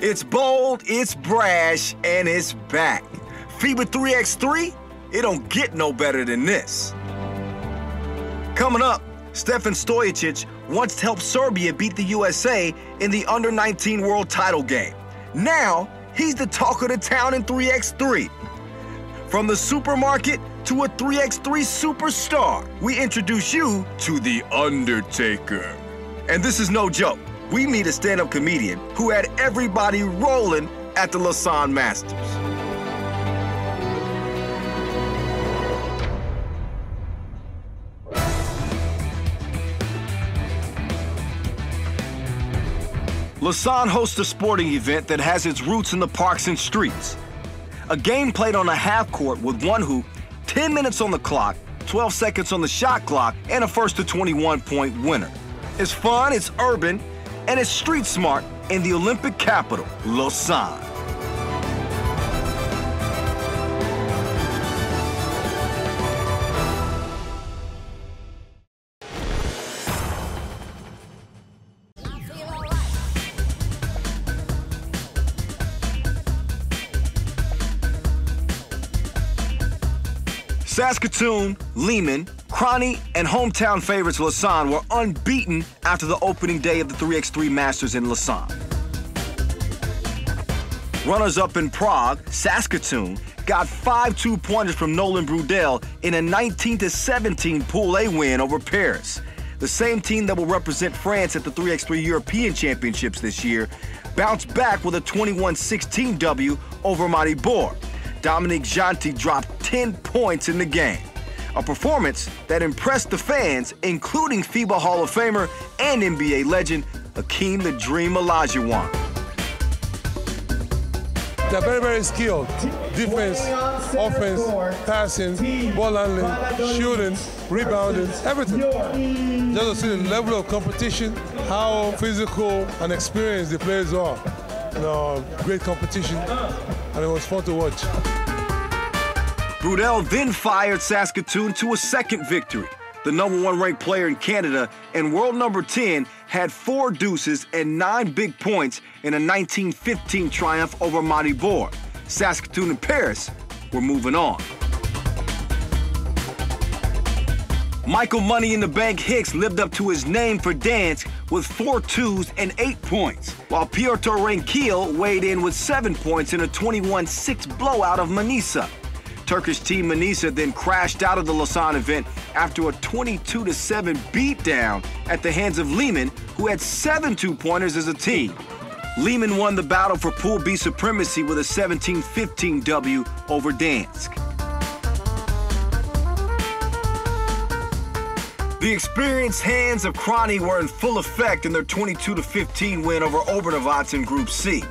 It's bold, it's brash, and it's back. FIBA 3x3? It don't get no better than this. Coming up, Stefan Stojacic once helped Serbia beat the USA in the Under-19 World Title game. Now, he's the talk of the town in 3x3. From the supermarket to a 3x3 superstar, we introduce you to The Undertaker. And this is no joke. We meet a stand-up comedian who had everybody rolling at the Lausanne Masters. Lausanne hosts a sporting event that has its roots in the parks and streets. A game played on a half court with one hoop, 10 minutes on the clock, 12 seconds on the shot clock, and a first to 21-point winner. It's fun, it's urban, and it's street smart in the Olympic capital, Lausanne. Saskatoon, Lehman, Cronny, and hometown favorites Lausanne were unbeaten after the opening day of the 3x3 Masters in Lausanne. Runners-up in Prague, Saskatoon, got 5 two-pointers from Nolan Brudel in a 19-17 Pool A win over Paris. The same team that will represent France at the 3x3 European Championships this year bounced back with a 21-16 W over Maribor. Dominique Janty dropped 10 points in the game, a performance that impressed the fans, including FIBA Hall of Famer and NBA legend Hakeem the Dream Olajuwon. They're very, very skilled. Defense, offense, passing, ball handling, shooting, rebounding, everything. Just to see the level of competition, how physical and experienced the players are. Great competition, and it was fun to watch. Brudel then fired Saskatoon to a second victory. The #1 ranked player in Canada and world number 10 had 4 deuces and 9 big points in a 19-15 triumph over Maribor. Saskatoon and Paris were moving on. Michael Money in the Bank Hicks lived up to his name for Dansk with 4 twos and 8 points, while Piotr Renkiel weighed in with 7 points in a 21-6 blowout of Manisa. Turkish team Manisa then crashed out of the Lausanne event after a 22-7 beatdown at the hands of Lehman, who had 7 two-pointers as a team. Lehman won the battle for Pool B supremacy with a 17-15 W over Dansk. The experienced hands of Cronny were in full effect in their 22-15 win over Obernovac in Group C.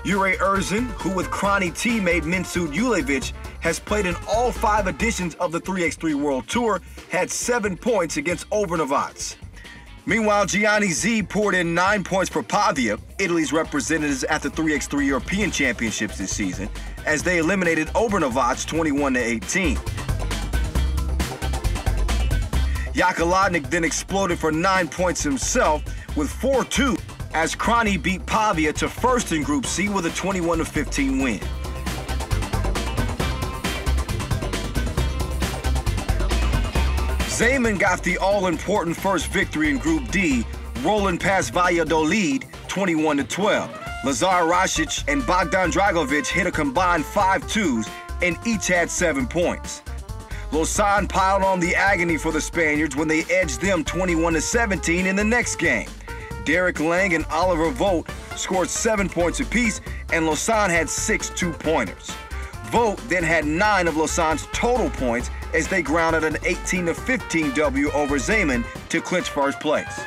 Jure Erzin, who with Cronny teammate Minsud Julevic has played in all 5 editions of the 3x3 World Tour, had 7 points against Obernovac. Meanwhile, Gianni Z poured in 9 points for Pavia, Italy's representatives at the 3x3 European Championships this season, as they eliminated Obernovac 21-18. Jakolodnik then exploded for 9 points himself with 4-2 as Cronny beat Pavia to first in Group C with a 21-15 win. Zeman got the all-important first victory in Group D, rolling past Valladolid 21-12. Lazar Rasic and Bogdan Dragovic hit a combined 5 twos and each had 7 points. Lausanne piled on the agony for the Spaniards when they edged them 21-17 in the next game. Derek Lang and Oliver Vogt scored 7 points apiece, and Lausanne had 6 two-pointers. Vogt then had 9 of Lausanne's total points as they grounded an 18-15 W over Zeman to clinch first place.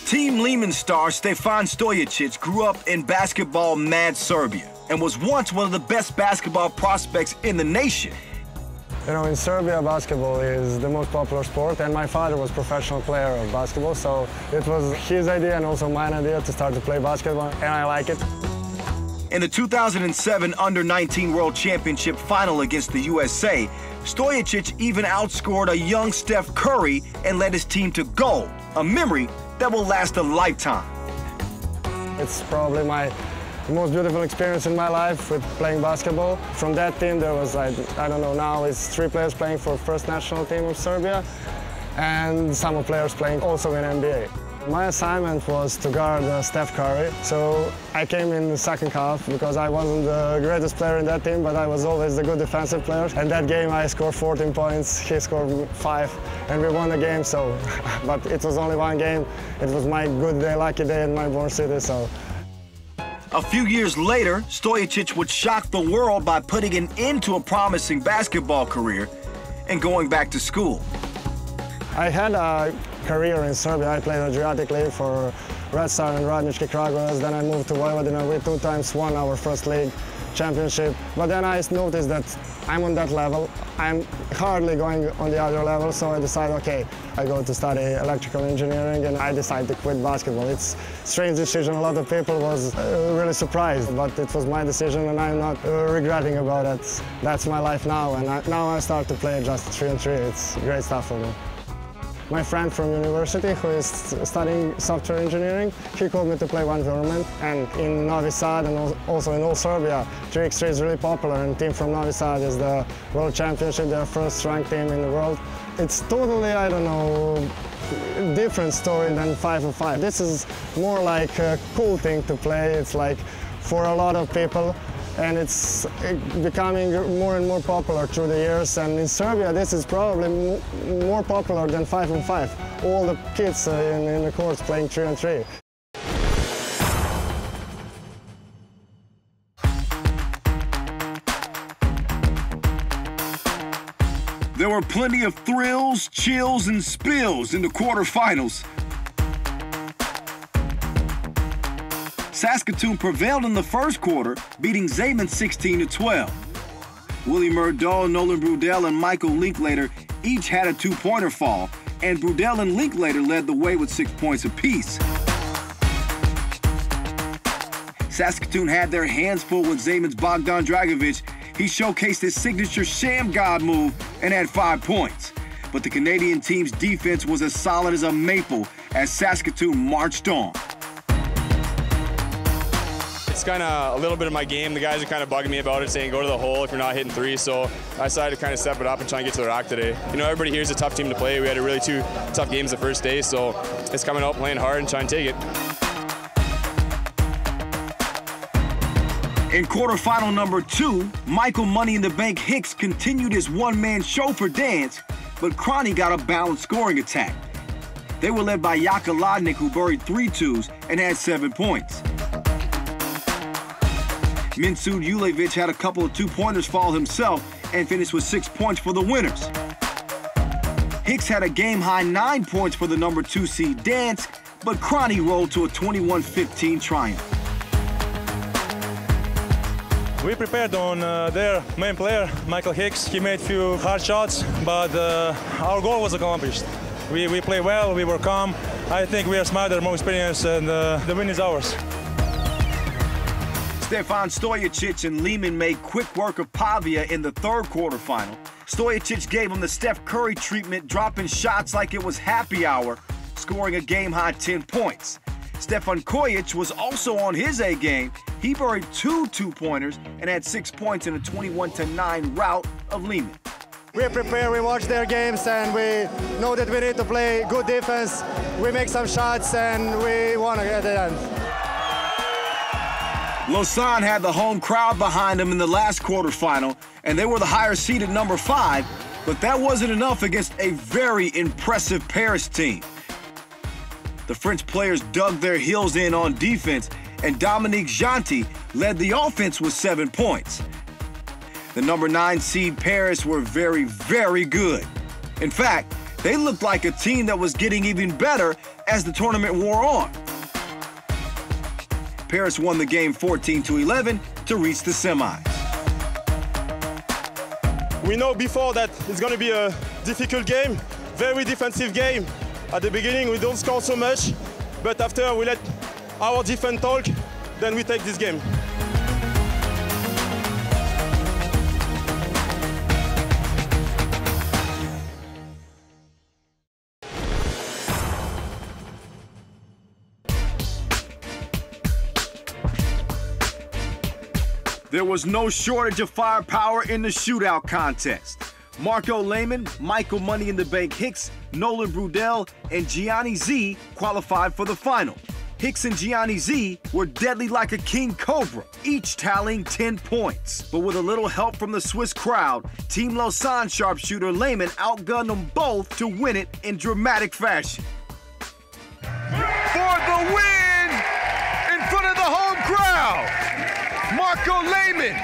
Team Lehman star Stefan Stojacic grew up in basketball-mad Serbia and was once one of the best basketball prospects in the nation. You know, in Serbia, basketball is the most popular sport, and my father was a professional player of basketball, so it was his idea and also mine idea to start to play basketball, and I like it. In the 2007 Under-19 World Championship final against the USA, Stojacic even outscored a young Steph Curry and led his team to gold, a memory that will last a lifetime. It's probably my most beautiful experience in my life with playing basketball. From that team there was, I don't know, now it's 3 players playing for first national team of Serbia and some players playing also in NBA. My assignment was to guard Steph Curry, so I came in the second half because I wasn't the greatest player in that team, but I was always the good defensive player. And that game I scored 14 points, he scored 5, and we won the game, so, but it was only one game. It was my good day, lucky day in my born city, so. A few years later, Stojacic would shock the world by putting an end to a promising basketball career and going back to school. I had a career in Serbia. I played Adriatic League for Red Star and Radnički Kragujevac. Then I moved to Vojvodina. We 2 times won our first league championship. But then I noticed that I'm on that level. I'm hardly going on the other level, so I decided, okay, I go to study electrical engineering, and I decided to quit basketball. It's a strange decision. A lot of people was really surprised, but it was my decision, and I'm not regretting about it. That's my life now, and now I start to play just 3-on-3. It's great stuff for me. My friend from university, who is studying software engineering, he called me to play one tournament. And in Novi Sad and also in all Serbia, 3x3 is really popular, and team from Novi Sad is the world championship, their first ranked team in the world. It's totally, I don't know, different story than 5-on-5. This is more like a cool thing to play. It's like for a lot of people. And it's becoming more and more popular through the years. And in Serbia, this is probably more popular than 5-on-5. All the kids in the courts playing 3-on-3. There were plenty of thrills, chills, and spills in the quarterfinals. Saskatoon prevailed in the first quarter, beating Zeeman 16-12. Willie Murdahl, Nolan Brudell, and Michael Linklater each had a 2-pointer fall, and Brudell and Linklater led the way with 6 points apiece. Saskatoon had their hands full with Zeeman's Bogdan Dragovic. He showcased his signature sham god move and had 5 points. But the Canadian team's defense was as solid as a maple as Saskatoon marched on. It's kind of a little bit of my game. The guys are kind of bugging me about it, saying go to the hole if you're not hitting 3. So I decided to kind of step it up and try and get to the rock today. You know, everybody here is a tough team to play. We had really 2 tough games the first day, so it's coming out playing hard and trying to take it. In quarterfinal number 2, Michael Money in the Bank Hicks continued his one-man show for dance, but Krani got a balanced scoring attack. They were led by Jaka Lodnik, who buried 3 twos and had 7 points. Minsud Julevic had a couple of 2-pointers fall himself and finished with 6 points for the winners. Hicks had a game-high 9 points for the number 2 seed Dansk, but Krani rolled to a 21-15 triumph. We prepared on their main player, Michael Hicks. He made a few hard shots, but our goal was accomplished. We play well, we were calm. I think we are smarter, more experienced, and the win is ours. Stefan Stojacic and Lehman made quick work of Pavia in the third quarterfinal. Stojacic gave him the Steph Curry treatment, dropping shots like it was happy hour, scoring a game-high 10 points. Stefan Kojic was also on his A game. He buried 2 2-pointers and had 6 points in a 21-9 rout of Lehman. We prepare, we watch their games, and we know that we need to play good defense. We make some shots, and we won at the end. Lausanne had the home crowd behind them in the last quarterfinal, and they were the higher-seeded number 5, but that wasn't enough against a very impressive Paris team. The French players dug their heels in on defense, and Dominique Gentil led the offense with 7 points. The number 9 seed Paris were very, very good. In fact, they looked like a team that was getting even better as the tournament wore on. Paris won the game 14-11 to reach the semis. We know before that it's going to be a difficult game, very defensive game. At the beginning we don't score so much, but after we let our defense talk, then we take this game. There was no shortage of firepower in the shootout contest. Marco Lehman, Michael Money in the Bank Hicks, Nolan Brudell, and Gianni Z qualified for the final. Hicks and Gianni Z were deadly like a king cobra, each tallying 10 points. But with a little help from the Swiss crowd, Team Lausanne sharpshooter Lehman outgunned them both to win it in dramatic fashion. For the win in front of the home crowd, Marco Lehman.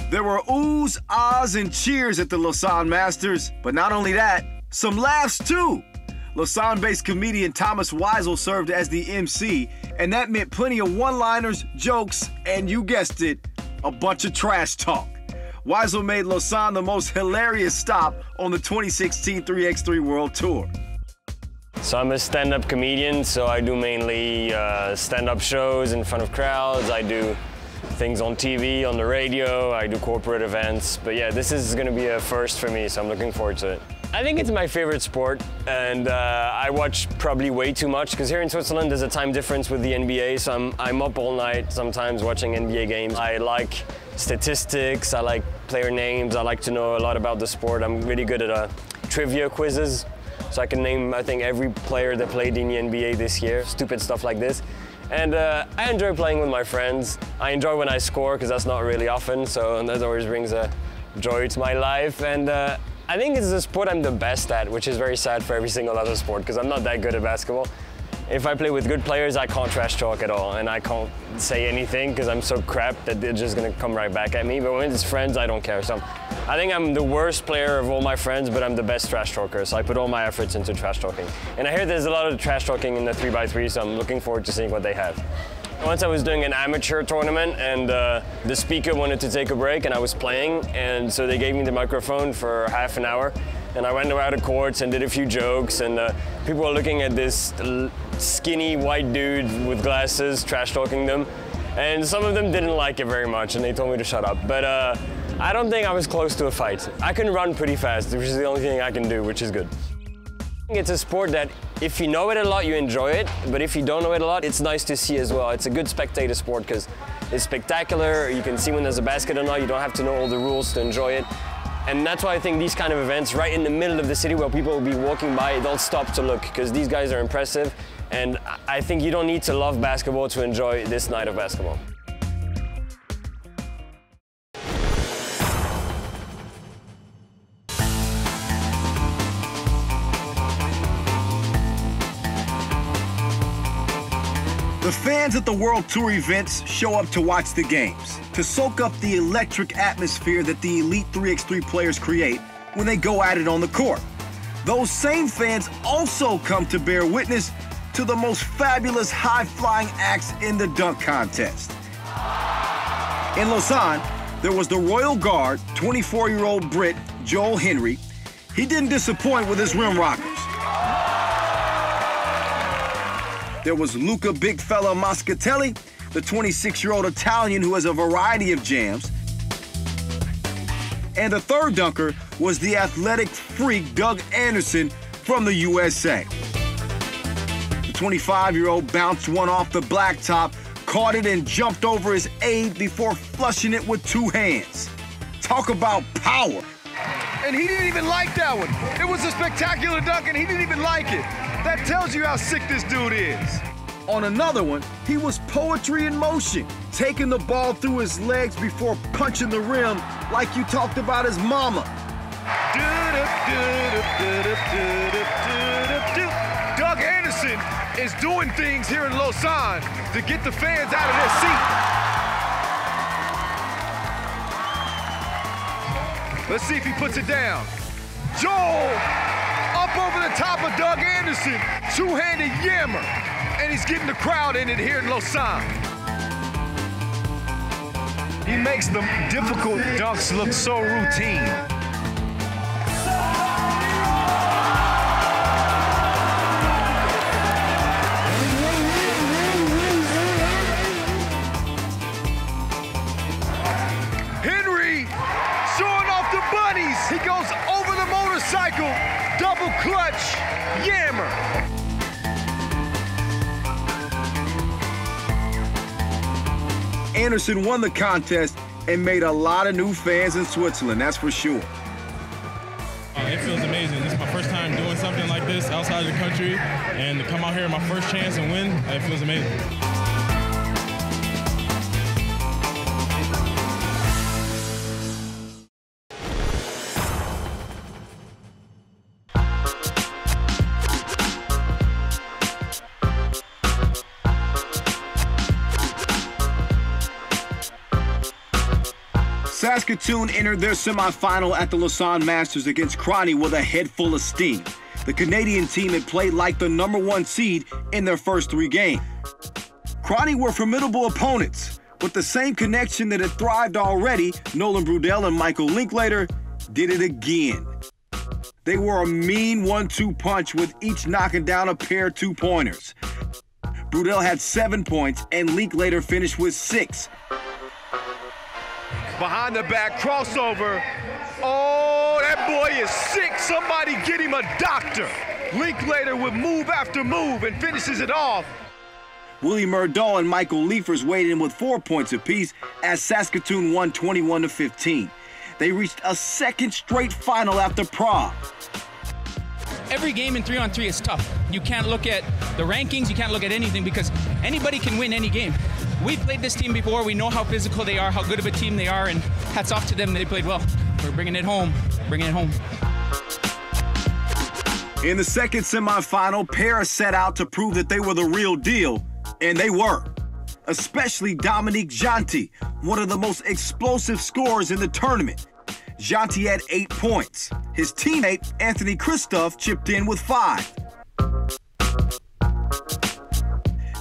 There were oohs, ahs, and cheers at the Lausanne Masters, but not only that, some laughs too. Lausanne-based comedian Thomas Weisel served as the MC, and that meant plenty of one-liners, jokes, and you guessed it, a bunch of trash talk. Weisel made Lausanne the most hilarious stop on the 2016 3x3 World Tour. So I'm a stand-up comedian, so I do mainly stand-up shows in front of crowds. I do things on TV, on the radio, I do corporate events. But yeah, this is gonna be a first for me, so I'm looking forward to it. I think it's my favorite sport, and I watch probably way too much, because here in Switzerland there's a time difference with the NBA, so I'm up all night sometimes watching NBA games. I like statistics, I like player names, I like to know a lot about the sport. I'm really good at trivia quizzes, so I can name, I think, every player that played in the NBA this year, stupid stuff like this. And I enjoy playing with my friends. I enjoy when I score, because that's not really often, so that always brings a joy to my life. And I think it's the sport I'm the best at, which is very sad for every single other sport, because I'm not that good at basketball. If I play with good players, I can't trash talk at all, and I can't say anything because I'm so crap that they're just gonna come right back at me. But when it's friends, I don't care. So I think I'm the worst player of all my friends, but I'm the best trash talker. So I put all my efforts into trash talking. And I hear there's a lot of trash talking in the 3x3, so I'm looking forward to seeing what they have. Once I was doing an amateur tournament, and the speaker wanted to take a break, and I was playing, and so they gave me the microphone for half an hour. And I went around the courts and did a few jokes, and people were looking at this skinny white dude with glasses, trash talking them. And some of them didn't like it very much, and they told me to shut up. But I don't think I was close to a fight. I can run pretty fast, which is the only thing I can do, which is good. It's a sport that if you know it a lot, you enjoy it, but if you don't know it a lot, it's nice to see as well. It's a good spectator sport because it's spectacular. You can see when there's a basket or not. You don't have to know all the rules to enjoy it. And that's why I think these kind of events right in the middle of the city where people will be walking by, they'll stop to look because these guys are impressive. And I think you don't need to love basketball to enjoy this night of basketball. The fans at the World Tour events show up to watch the games, to soak up the electric atmosphere that the elite 3x3 players create when they go at it on the court. Those same fans also come to bear witness to the most fabulous high-flying acts in the dunk contest. In Lausanne, there was the Royal Guard, 24-year-old Brit Joel Henry. He didn't disappoint with his rim rockers. There was Luca Big Fella Moscatelli, the 26-year-old Italian who has a variety of jams. And the third dunker was the athletic freak Doug Anderson from the USA. The 25-year-old bounced one off the blacktop, caught it and jumped over his aide before flushing it with two hands. Talk about power. And he didn't even like that one. It was a spectacular dunk and he didn't even like it. That tells you how sick this dude is. On another one, he was poetry in motion, taking the ball through his legs before punching the rim like you talked about his mama. Doug Anderson is doing things here in Lausanne to get the fans out of their seat. Let's see if he puts it down. Joel up over the top of Doug Anderson, two-handed yammer, and he's getting the crowd in it here in Lausanne. He makes the difficult dunks look so routine. Henry showing off the bunnies. He goes Triple clutch yammer. Anderson won the contest and made a lot of new fans in Switzerland, that's for sure. It feels amazing. This is my first time doing something like this outside of the country, and to come out here my first chance and win, it feels amazing. Saskatoon entered their semifinal at the Lausanne Masters against Crony with a head full of steam. The Canadian team had played like the #1 seed in their first 3 games. Crony were formidable opponents. With the same connection that had thrived already, Nolan Brudell and Michael Linklater did it again. They were a mean 1-2 punch with each knocking down a pair of 2-pointers. Brudell had 7 points and Linklater finished with 6. Behind the back crossover. Oh, that boy is sick. Somebody get him a doctor. Linklater with move after move and finishes it off. Willie Murdahl and Michael Liefers weighed in with 4 points apiece as Saskatoon won 21-15. They reached a second straight final after Prague. Every game in 3-on-3 is tough. You can't look at the rankings, you can't look at anything because anybody can win any game. We've played this team before, we know how physical they are, how good of a team they are, and hats off to them, they played well. We're bringing it home, bringing it home. In the second semifinal, Paris set out to prove that they were the real deal, and they were. Especially Dominique Gentil, one of the most explosive scorers in the tournament. Gentil had 8 points. His teammate, Anthony Christophe, chipped in with 5.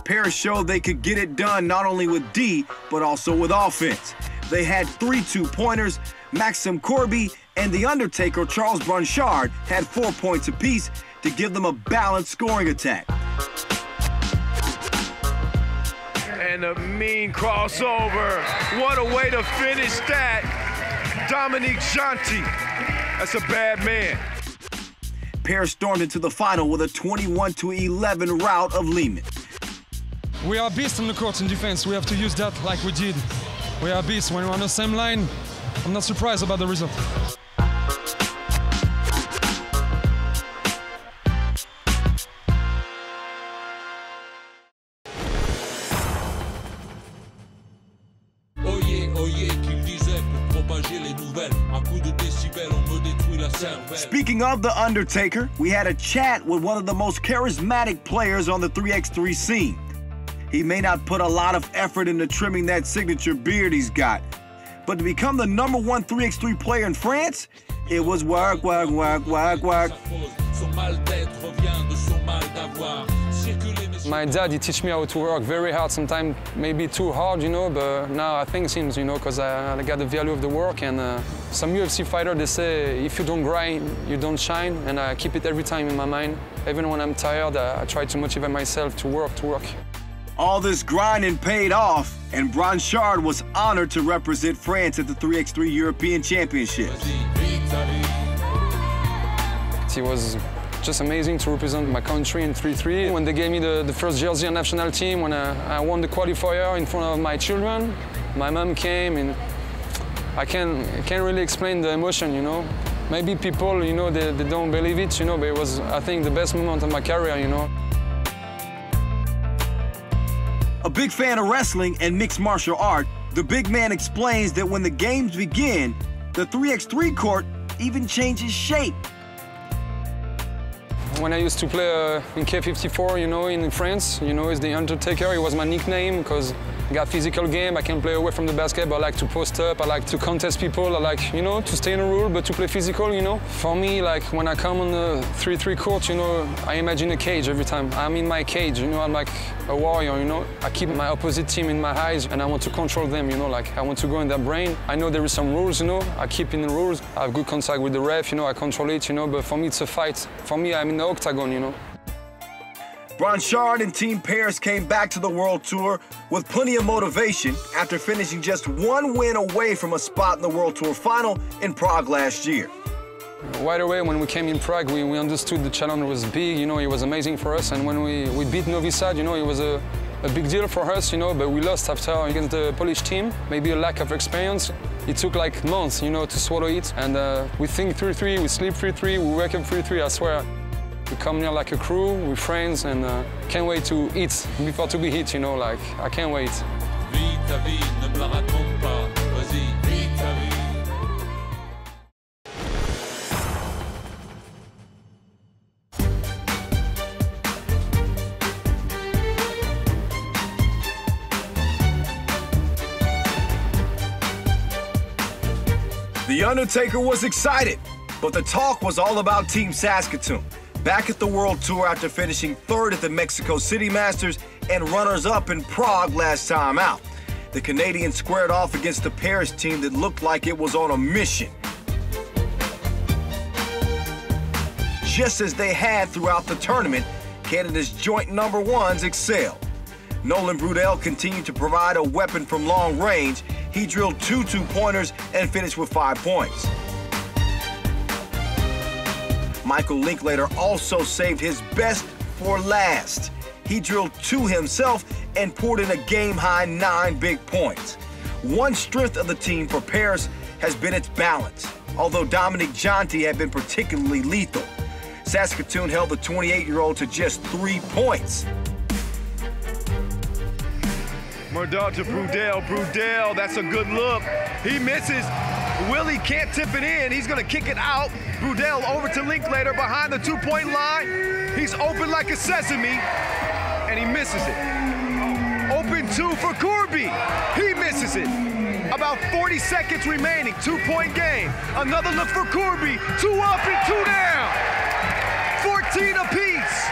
Paris showed they could get it done not only with D, but also with offense. They had 3 2-pointers. Maxime Corby and The Undertaker, Charles Blanchard, had 4 points apiece to give them a balanced scoring attack. And a mean crossover. What a way to finish that. Dominique Gentil. That's a bad man. Paris stormed into the final with a 21-11 rout of Lehman. We are beasts on the court in defense. We have to use that like we did. We are beasts. When we're on the same line, I'm not surprised about the result. Speaking of The Undertaker, we had a chat with one of the most charismatic players on the 3x3 scene. He may not put a lot of effort into trimming that signature beard he's got, but to become the #1 3x3 player in France, it was work, work, work, work, work. My dad, he teach me how to work very hard, sometimes maybe too hard, you know, but now I think seems, you know, because I got the value of the work. And some UFC fighter, they say, if you don't grind, you don't shine. And I keep it every time in my mind. Even when I'm tired, I try to motivate myself to work, All this grinding paid off, and Blanchard was honored to represent France at the 3x3 European Championships. It was just amazing to represent my country in 3-3. When they gave me the first jersey on national team, when I won the qualifier in front of my children, my mom came, and I can't really explain the emotion, you know. Maybe people, you know, they don't believe it, you know, but it was, I think, the best moment of my career, you know. A big fan of wrestling and mixed martial art, the big man explains that when the games begin, the 3x3 court even changes shape. When I used to play in K54, you know, in France, you know, it's the Undertaker. It was my nickname because I got physical game. I can play away from the basket, but I like to post up. I like to contest people. I like, you know, to stay in a rule, but to play physical, you know. For me, like, when I come on the 3-3 court, you know, I imagine a cage every time. I'm in my cage, you know, I'm like a warrior, you know. I keep my opposite team in my eyes, and I want to control them, you know, like, I want to go in their brain. I know there is some rules, you know. I keep in the rules. I have good contact with the ref, you know, I control it, you know, but for me, it's a fight. For me, I'm in the octagon, you know. Blanchard and Team Paris came back to the World Tour with plenty of motivation after finishing just 1 win away from a spot in the World Tour final in Prague last year. Right away, when we came in Prague, we understood the challenge was big, you know, it was amazing for us. And when we beat Novi Sad, you know, it was a big deal for us, you know, but we lost after against the Polish team. Maybe a lack of experience. It took like months, you know, to swallow it. And we think 3-3, we sleep 3-3, we wake up 3-3, I swear. We come here like a crew, we're friends, and can't wait to eat before to be hit, you know, like, I can't wait. Vis ta vie, ne me la raconte pas, vas-y, vis ta vie. The Undertaker was excited, but the talk was all about Team Saskatoon. Back at the World Tour after finishing third at the Mexico City Masters and runners-up in Prague last time out. The Canadians squared off against the Paris team that looked like it was on a mission. Just as they had throughout the tournament, Canada's joint number ones excelled. Nolan Brudel continued to provide a weapon from long range. He drilled 2 two-pointers and finished with 5 points. Michael Linklater also saved his best for last. He drilled 2 himself and poured in a game-high 9 big points. One strength of the team for Paris has been its balance, although Dominic Gianti had been particularly lethal. Saskatoon held the 28-year-old to just 3 points. Murdaugh to Brudel. Brudel, that's a good look. He misses. Willie can't tip it in. He's going to kick it out. Brudel over to Linklater behind the 2-point line. He's open like a sesame, and he misses it. Open 2 for Corby. He misses it. About 40 seconds remaining. 2-point game. Another look for Corby. 2 up and 2 down. 14 apiece.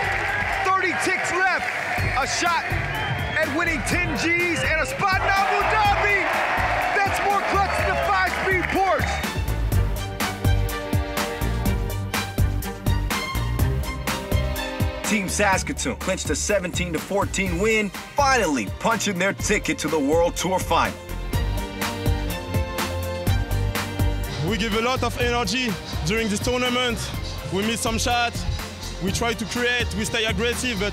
30 ticks left. A shot at winning 10 Gs and a spot in Abu Dhabi. That's more clutch than the 5-speed Porsche. Team Saskatoon clinched a 17-14 win, finally punching their ticket to the World Tour final. We give a lot of energy during this tournament. We miss some shots. We try to create. We stay aggressive, but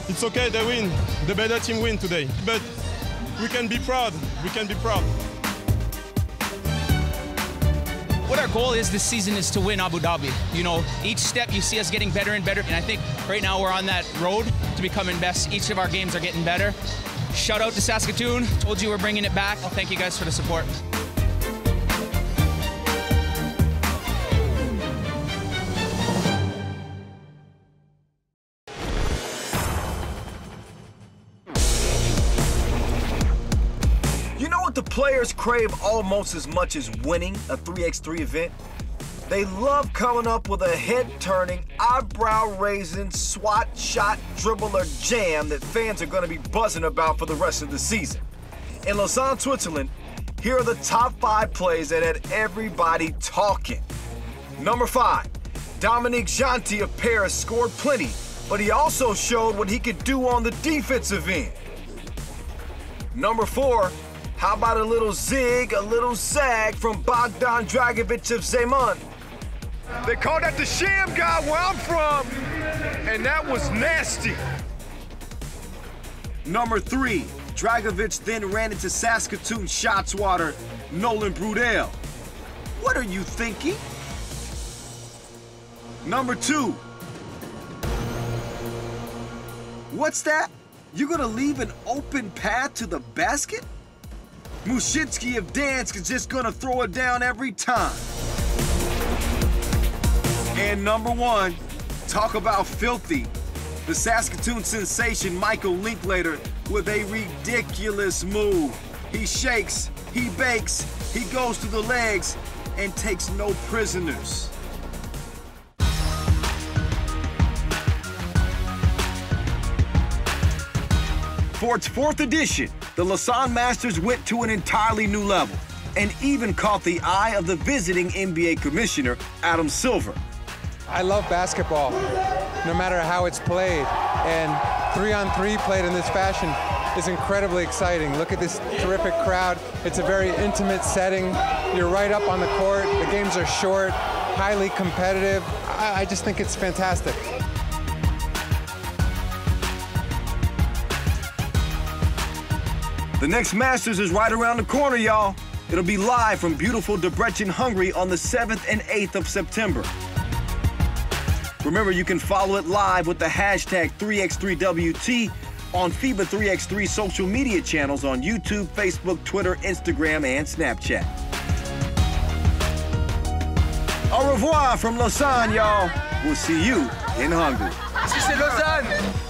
it's okay, they win. The better team win today. But we can be proud. We can be proud. What our goal is this season is to win Abu Dhabi. You know, each step you see us getting better and better. And I think right now we're on that road to becoming best. Each of our games are getting better. Shout out to Saskatoon. Told you we're bringing it back. Thank you guys for the support. The players crave almost as much as winning a 3x3 event. They love coming up with a head-turning, eyebrow-raising, swat, shot, dribble, or jam that fans are going to be buzzing about for the rest of the season. In Lausanne, Switzerland, here are the top 5 plays that had everybody talking. Number 5, Dominic Gianti of Paris scored plenty, but he also showed what he could do on the defensive end. Number 4, how about a little zig, a little zag from Bogdan Dragovic of Zemun? They call that the sham guy where I'm from, and that was nasty. Number 3, Dragovic then ran into Saskatoon shot swatter Nolan Brudel. What are you thinking? Number 2. What's that? You're gonna leave an open path to the basket? Mushinski of Dansk is just gonna throw it down every time. And number 1, talk about filthy. The Saskatoon sensation Michael Linklater with a ridiculous move. He shakes, he bakes, he goes to the legs, and takes no prisoners. For its 4th edition, the Lausanne Masters went to an entirely new level and even caught the eye of the visiting NBA commissioner, Adam Silver. I love basketball, no matter how it's played, and 3-on-3 played in this fashion is incredibly exciting. Look at this terrific crowd. It's a very intimate setting. You're right up on the court. The games are short. highly competitive. I just think it's fantastic. The next Masters is right around the corner, y'all. It'll be live from beautiful Debrecen, Hungary on the 7th and 8th of September. Remember, you can follow it live with the hashtag 3x3WT on FIBA 3x3 social media channels on YouTube, Facebook, Twitter, Instagram, and Snapchat. Au revoir from Lausanne, y'all. We'll see you in Hungary. Si c'est Lausanne.